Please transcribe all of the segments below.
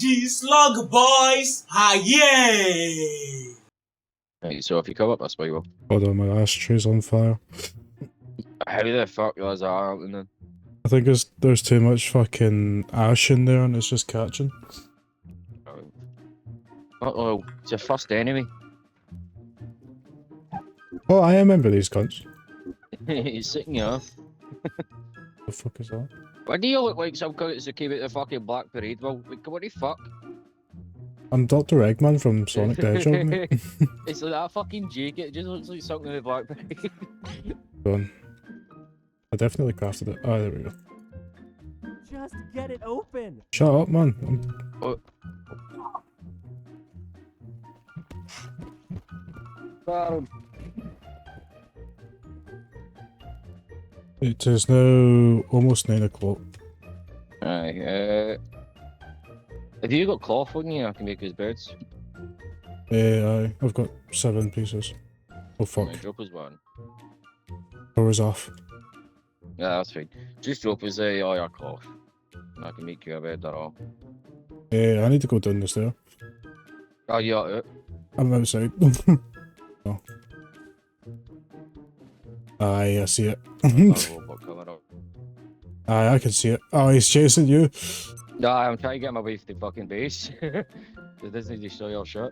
The Slug Boys! Yay! Right, so if you come up this way, well, Hold on, my ashtray's on fire. how the fuck was that happening? I think there's too much fucking ash in there and it's just catching. Uh-oh, it's your first enemy. Oh, I remember these cunts. He's sitting here. The fuck is that? Why do you look like some cunts that came out the fucking Black Parade? Well, like, what the fuck? I'm Dr. Eggman from Sonic the Hedgehog, mate. It's like that fucking jacket, it just looks like something in the Black Parade. Go on. I definitely crafted it. Oh, there we go. Just get it open. Shut up, man. It is now almost 9 o'clock. Aye, have you got cloth on you? I can make his beds. Aye, I've got 7 pieces. Oh fuck. Right, drop us one. Power's off. Yeah, that's fine. Just drop us all your cloth. And I can make you a bed at all. I need to go down the stair. Oh, yeah, I'm outside. Oh. Aye, I see it. Aye, I can see it. Oh, he's chasing you. No, I'm trying to get my way to the fucking base. It doesn't need to show your shit.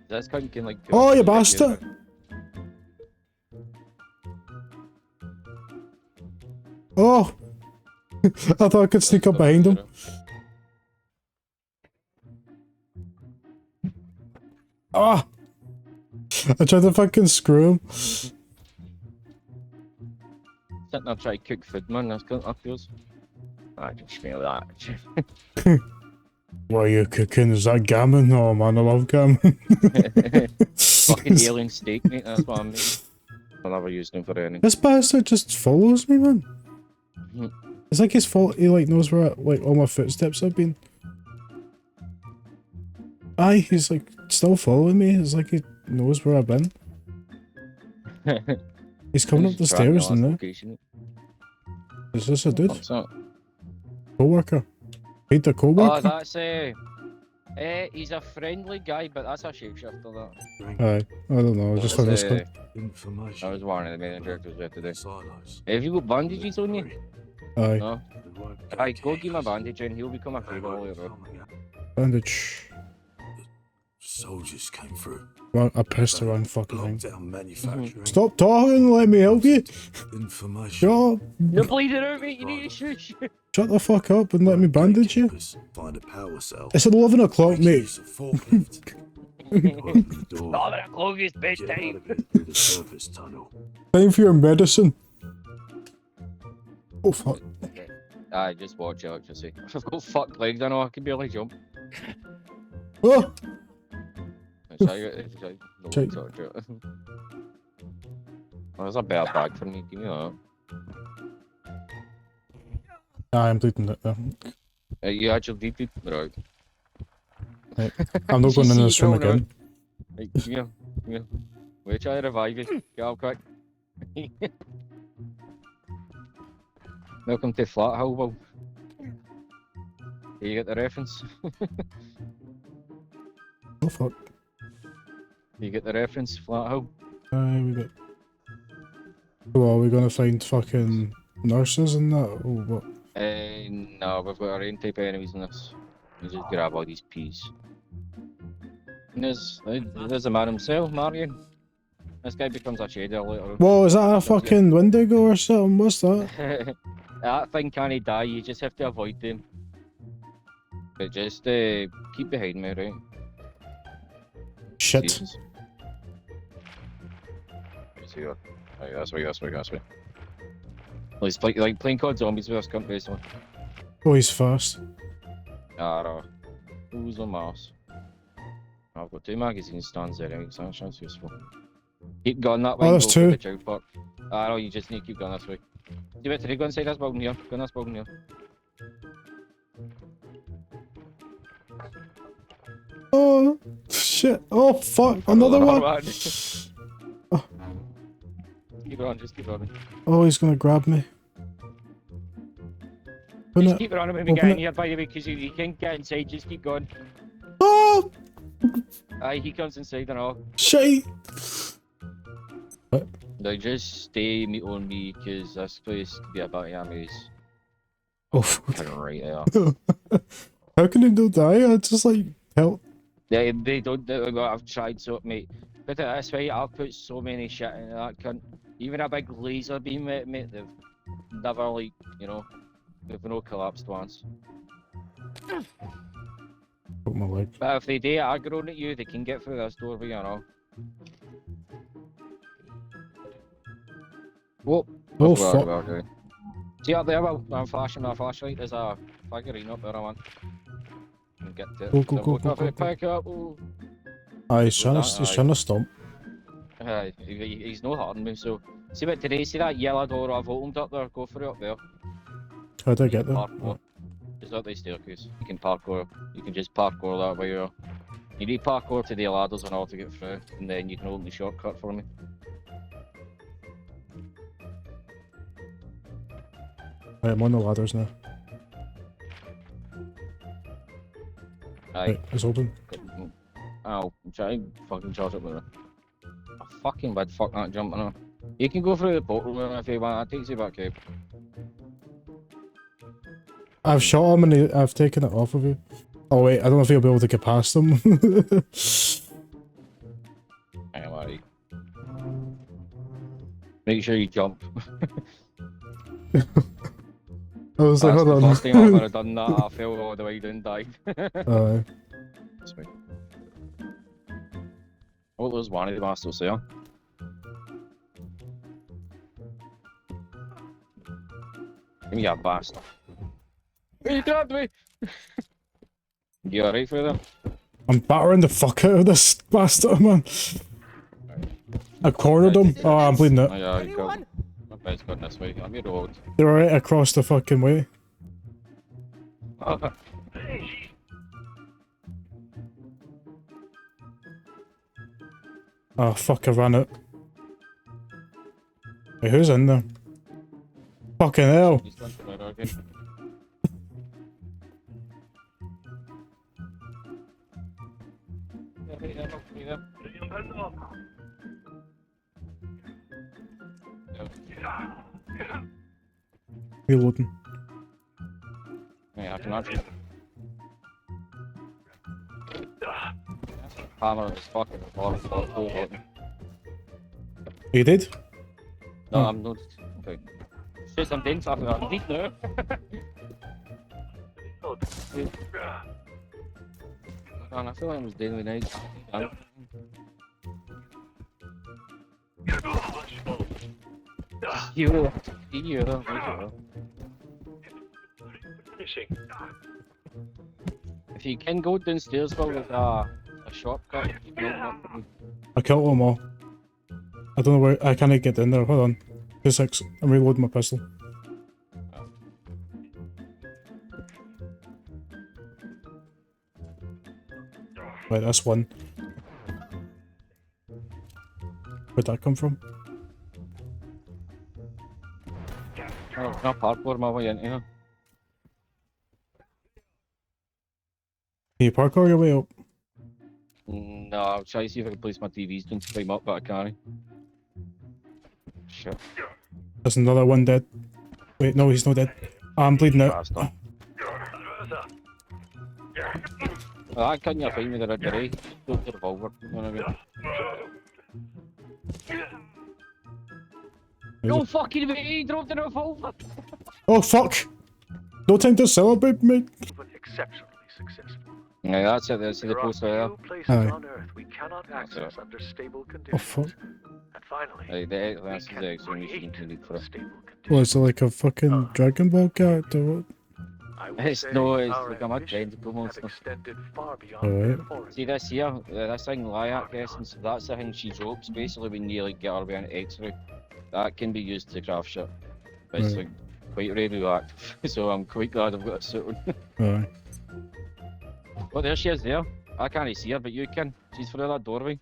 This cunt can like. Oh, you bastard! Oh! I thought I could sneak up behind him. Ah! I tried to fucking screw him. Sitting there trying to cook food, man. That's good. Up yours. I can smell that. What are you cooking? Is that gammon? Oh man, I love gammon. Fucking alien steak, mate. That's what I'm making. I'll never use them for anything. This bastard just follows me, man. It's like he like knows where like all my footsteps have been. Aye, he's like still following me. It's like he knows where I've been. He's coming up the stairs now. Is this a dude? What's that? Co-worker. Paid the co-worker? Oh, that's he's a friendly guy, but that's a shapeshifter. That. Aye, I don't know. I just found this guy. I was one of the main directors there today. Have you got bandages on you? Aye. No. Aye, go give him a bandage and he'll become a favor later on. Bandage. Soldiers came through. Well, I pissed around fucking Locked thing. down manufacturing. Stop talking and let me help you. Information. Shut up. You're bleeding out, mate. You need to shush. Shut the fuck up and let me bandage you. Find a power cell. It's at 11 o'clock, mate. Use a forklift. Open the door. Oh, the clock is Get out bedtime. of it through the surface tunnel. Time for your medicine. Oh fuck. Aye, just watch out, just say. I've got fucked legs, I know I can barely jump. Oh! Oh, there's a bear bag for me, give me that. I'm bleeding it there. You actually did it? Right. Right. I'm not going in this room again. Right, come here. Wait till I revive you. Get up quick. Welcome to Flathill, Will. You get the reference? Oh fuck. You get the reference, Flathill? Aye, we got... Well, are we gonna find fucking nurses and that? Oh, what? No, we've got our own type of enemies in this. You just grab all these peas. And there's a man himself, Marion. This guy becomes a shader later on. Whoa, is that a fucking Wendigo or something? What's that? That thing can't die, you just have to avoid them. But just keep behind me, right? Shit. Jesus. See that? Right, that's way. Well, it's like playing COD Zombies with us, cunt basically. Oh, he's fast. Ah, no. Who's on Mars? I've got 2 magazine stands there, right? So that's useful. Keep going that way. Oh, there's 2. Ah, no, you just need to keep going this way. You better go inside this building here. Go in this building here. Oh, shit. Oh, fuck. Another one. Oh. Keep on, just keep on. Oh, he's gonna grab me. Open Just it. keep running when we Open get it. in here, by the way, because you can't get inside. Just keep going. Oh! Aye, he comes inside and all. Shite! No, just stay meet on me, because this place could be a bit of a maze. Oh, fuck. Right there. How can they not die? I just like help. They don't do it. I've tried so, mate. Put it this way, I've put so many shit in that cunt. Even a big laser beam, mate, they've never, like, you know, they've no collapsed once. Broke my leg. But if they do aggro at you, they can get through this doorway, you know. Whoa. Oh, That's what fuck. we're doing. See up there, Will? I'm flashing my flashlight. There's a figurine up there, I want. And get to it. Go, go, Don't go, look go, up go, it, go. pick up. Ooh. Aye, he's trying to stomp. He's no hurting me, so... See what today, see that yellow door I've opened up there? Go for it up there. How did I get there? Parkour. It's up the staircase. You can parkour. You can just parkour that way. Or you need parkour to the ladders and all to get through, and then you can open the shortcut for me. Right, I'm on the ladders now. Aye. Right, it's open. Ow, I'm trying to fucking charge up with it. I fucking bad fuck that jumping on. You can go through the portal room if you want. That takes you back here. I've shot him and I've taken it off of you. Oh wait, I don't know if you'll be able to get past him. I am alright. Make sure you jump. I was like, That's hold the on. first time I've ever done that. I fell all the way down and died. Aye. That's me. Oh, there's one of the masters there. Give me a bastard. You grabbed me! You alright for them? I'm battering the fuck out of this bastard, man. I cornered him. Oh, I'm bleeding Oh out. yeah, you got. My bed's going this way. I'm your road. They're right across the fucking way. Oh fuck, I ran out. Wait, who's in there? Fucking hell. He's going to my again. Reloading. Yeah, I can actually. Hammer is fucking full. You did? No, Oh. I'm not. Okay. Shit, I'm dead. I'm dead now. Man, I feel like I was dead with night. You. If you can go downstairs, well, with a shortcut, you can open up. I killed them all. I don't know where. I can't get in there. Hold on. 2 6. I'm reloading my pistol. Right, that's one. Where'd that come from? Oh, can I parkour my way into here? Can you parkour your way up? No, I'll try to see if I can place my TVs down to climb up, but I can't. Shit. There's another one dead. Wait, no, he's not dead. I'm bleeding out. Bastard. Well, that couldn't you find me the red beret? Don't the revolver, you know what I mean? No fucking way, he dropped the revolver! Oh fuck! No time to celebrate, mate. Exceptionally successful. Yeah, that's it, that's the There are poster there. few places Aye. on Earth we cannot access under stable Oh conditions. fuck. And finally, Like, that's we the can explanation create you need for it. stable conditions. What, is it like a fucking Dragon Ball character? What? I would It's say no, it's our like a mad ambitions tentacle have monster. extended far beyond Alright. their origin. See this here, this thing, Lyak essence, that's the thing she drops, basically when you like get her by an X-ray. That can be used to craft shit. But it's Right. like quite radioactive, so I'm quite glad I've got a suit on. Aye. Oh, there she is there. I can't see her, but you can. She's through that doorway.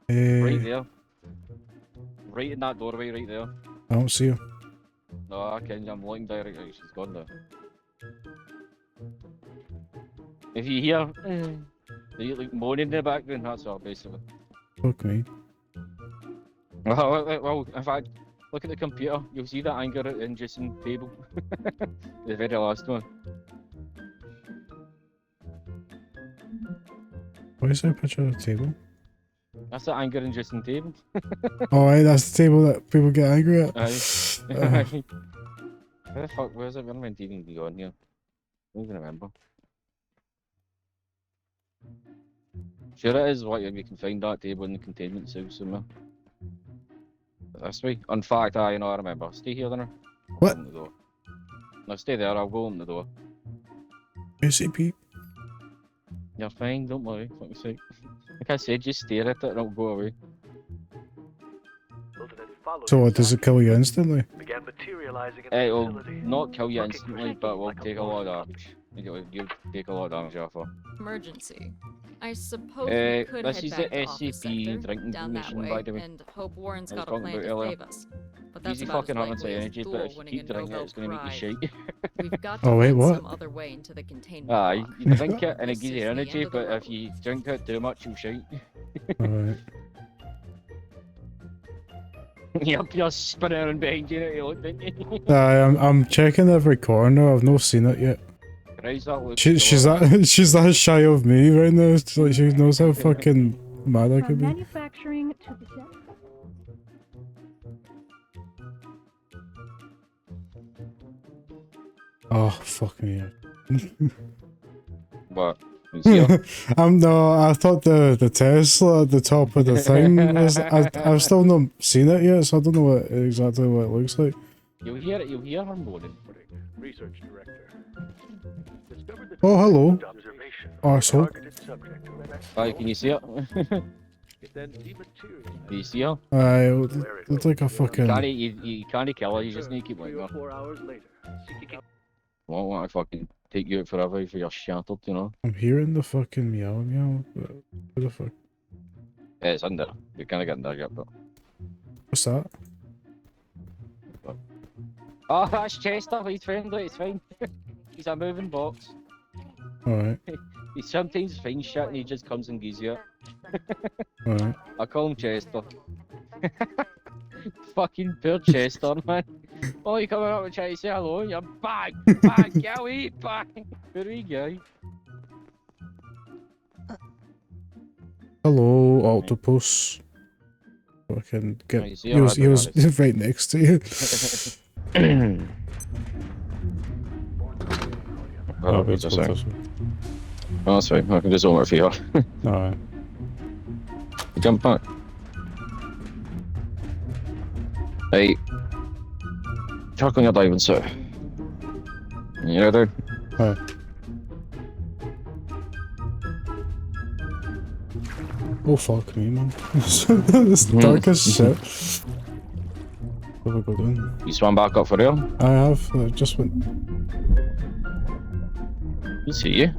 Right Eh, there. Right in that doorway, right there. I don't see her. No, I can. I'm looking directly. She's gone there. If you hear, you like moaning in the background, that's all basically. Fuck me. Well, in fact, look at the computer. You'll see that anger inducing table. The very last one. Why is there a picture of a table? That's the anger inducing table. Oh, aye, that's the table that people get angry at. Aye. Uh. Where the fuck was it? When meant to even be on here? I don't even remember. Sure it is what you can find that table in the containment cell somewhere. This way. In fact, I remember. Stay here then. What? Open the door. No, stay there, I'll go open the door. SCP. You're fine, don't worry. Fuck's sake. Like I said, just stare at it and it'll go away. Lieutenant followed So what, his does it kill you instantly? began materializing in the It'll facility. not kill you looking instantly, but it will like a take a lot of monster. damage. You'll take a lot of damage off her. Emergency. I suppose we could this head is back the to office SCP sector, drinking down that mission, way, by the way. and hope Warren's I was got a talking plan about to earlier. save us. But that's Easy about fucking as haven't likely as energy, but Thule if you winning keep a drinking it, Nobel it's going to make you Prize. shite. We've got to Oh, wait, find what? some other way into the containment Aye, block. you drink it and it This gives is you the energy, end of the but if road. you drink it too much, you'll shite. Alright. Yep, you're spinning around behind you, you look, didn't you? Aye, I'm checking every corner. I've not seen it yet. Christ, that looks She's that shy of me right now. It's like she knows how fucking mad I From could be. manufacturing to the ship. Oh fuck me. What? You see her? I thought the Tesla at the top of the thing was. I've still not seen it yet, so I don't know exactly what it looks like. You'll hear her moaning. Research director. Discovered the Oh, hello. observation of Arsehole. targeted subject. Aye, can you see it? It then dematerialized. Can you see her? Aye, it looked like a fucking. You can't kill her, you just need to keep looking at her. 4 hours later, seeking Won't want to fucking take you out forever if you're shattered, you know? I'm hearing the fucking meow. But what the fuck? Yeah, it's in there. You can't get in there yet, but... What's that? Oh, that's Chester, he's friendly, it's fine. He's a moving box. Alright, He sometimes finds shit and he just comes and gives you it. alright. I call him Chester. Fucking poor Chester, man. Oh, you coming up and try to say hello, you're bang! Bang! Get away! Bang! Poor wee guy. Hello, octopus. Fucking Oh, you get. see He was, her? he was right next to you. Oh, it's just a both sec. of us. Oh, that's fine. I can just zoom it for you. Alright. Jump back. Hey. Chuck on your diving suit. You ready? Alright. Oh fuck me, man. It's dark as shit. What have I got doing? You swam back up for real? I have. I just went. You see you.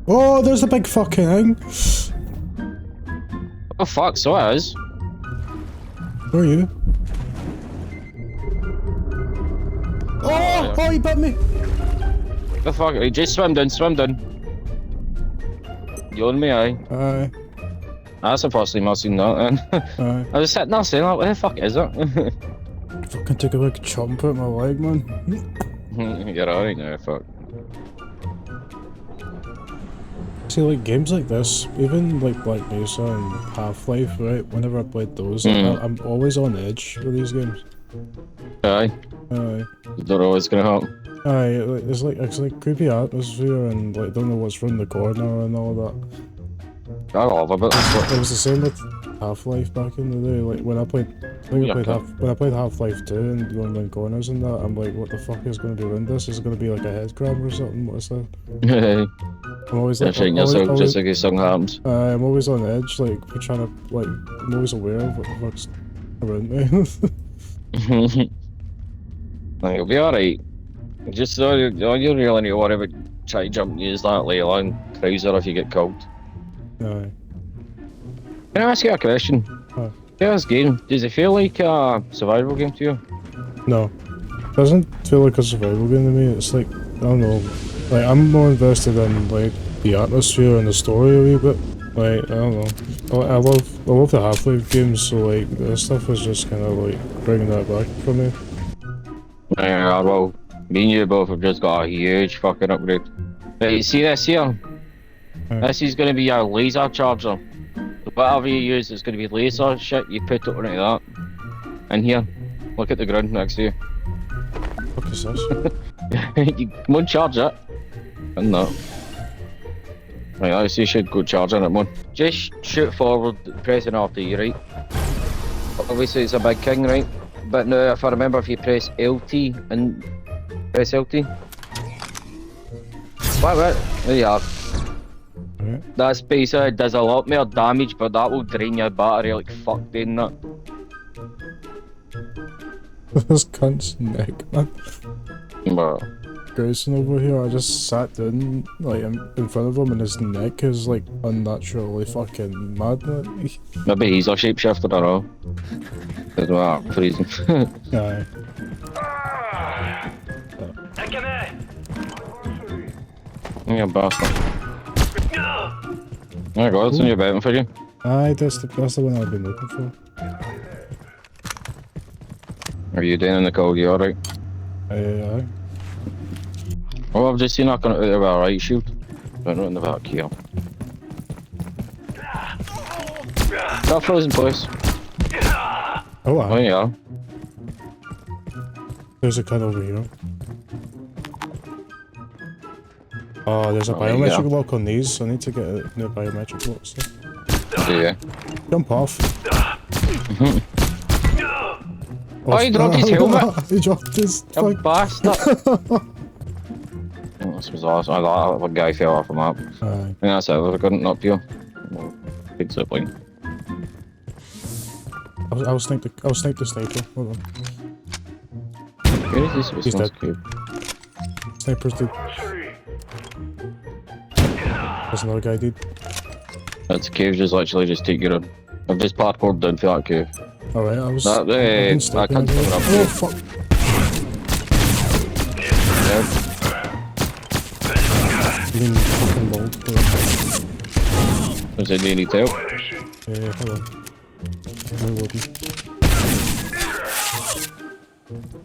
Oh, there's a big fucking thing. Oh fuck, so it is. Where are you? yeah. Oh, he bit me. The fuck? You just swim down, swim down. You on me, aye. Aye, That's the first time I've seen that then. aye. I was sitting there saying, like, what the fuck is it? Fucking took a big chomp out my leg, man. You're alright now, fuck. See, like games like this, even like Black Mesa and Half-Life, right? Whenever I played those, I'm always on edge with these games. Aye. Aye, You don't know what's gonna happen. aye. It's like creepy atmosphere and like don't know what's round the corner and all that. I love a bit. It was the same with Half-Life back in the day. Like when I played, I think I Yeah, played Half-Life 2 and going down corners and that, I'm like, what the fuck is going to be around this? Is it going to be like a head crab or something? What is that? I'm always You're like, shitting yourself just in case something happens. I'm always on edge, like we're trying to like, I'm always aware of what the fuck's around me. Like, you'll be alright. Just all you really need to worry about try to jump and use that Leyland cruiser if you get cold. Aye. Can I ask you a question? Huh. This game, does it feel like a survival game to you? No. doesn't feel like a survival game to me. It's like, I don't know, like I'm more invested in like the atmosphere and the story a wee bit. Like, I don't know. I love the Half-Life games, so like this stuff is just kind of like bringing that back for me. Yeah, well, me and you both have just got a huge fucking upgrade. Right, you see this here? This is going to be your laser charger. So whatever you use, it's going to be laser shit. You put it onto that. And here, look at the ground next to you. What is this? You won't charge it. And that. Right, I see you should go charging it, man. Just shoot forward, pressing RT, right? Obviously it's a big king, right? But now if I remember, if you press LT and press LT. What? There you are. Right. That spacer does a lot more damage, but that will drain your battery like fuck doing that. This cunt's neck, man. But Grayson over here, I just sat down like in front of him and his neck is like unnaturally fucking mad, man. maybe he's a shapeshifter, I don't know. That's what reason. Aye. You bastard. There you go, that's in your betting for you. Aye, that's the one I've been looking for. Are you down in the cold? You alright? Aye. Oh, I've just seen that coming out of our right shield. But not in the back here. That frozen place. Oh, Oh aye. yeah. There's a cunt over here. Oh, there's a Oh, there you biometric go. lock on these, so I need to get a new biometric lock. So. Yeah. Jump off. Oh, he dropped his helmet. He dropped his You fuck. bastard. Oh, this was awesome. I thought that guy fell off the map. Aye. And that's it. I couldn't up here. Big zipline. I'll snipe the sniper. Hold on. Where is this? He's This dead. cube. Sniper's dead. There's another guy dead. That's cave just literally just take you in. I've just parkoured down for that cave. Alright, I was. That, I've been I sniping can't over come up there. here. Oh fuck. Yeah. I've been fucking mauled. Is it do you need help? Yeah, hold on. No loading.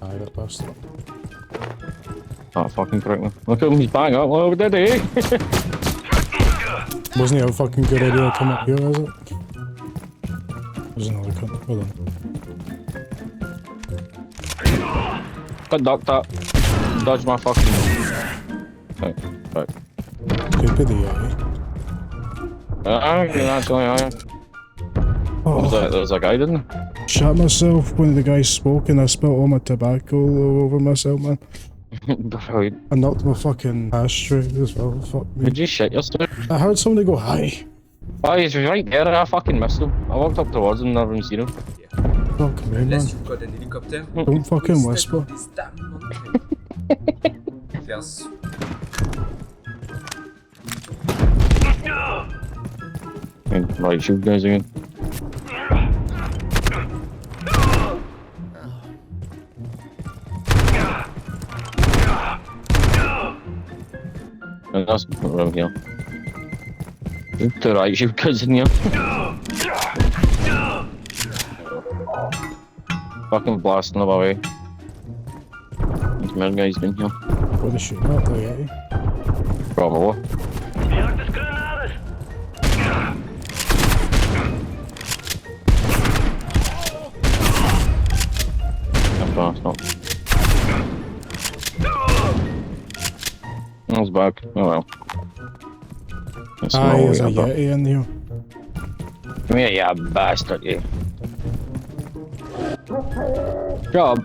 Aye, that bastard. Oh, fucking correct me. Look at him, he's bang up. Oh, did he? Wasn't it a fucking good idea to come up here, is it? There's another cunt. Hold on. Got ducked up. Dodge my fucking. Right, right. Could be the Yeti. Actually, Oh, there's a guy, didn't there? shot myself when the guy spoke and I spilled all my tobacco all over myself, man. Brilliant. I knocked my fucking ashtray as well. Fuck me. Did you shit yourself? I heard somebody go hi. Oh, he's right there and I fucking missed him. I walked up towards him and never even seen him. Fuck me, man. Unless you've got an helicopter. Don't fucking whisper. This damn mountain. There's And right, shoot guys again. And that's around here. To right, shoot guys in here. Fucking blasting them away. There's more guys in here. What a shit, not the Yeti. Probably. Bastard. That was back. Oh well. That's Aye, no there's a way up. Yeti in here. Come here, you bastard, you. Job.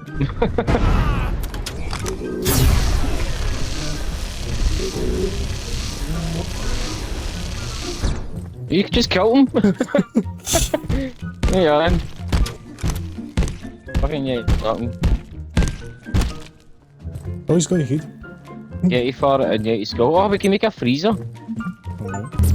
You could just kill him. Yeah, then. Fucking Yeti. Oh, he's got a heat. Yeti fart and Yeti skull. Oh, we can make a freezer. Alright.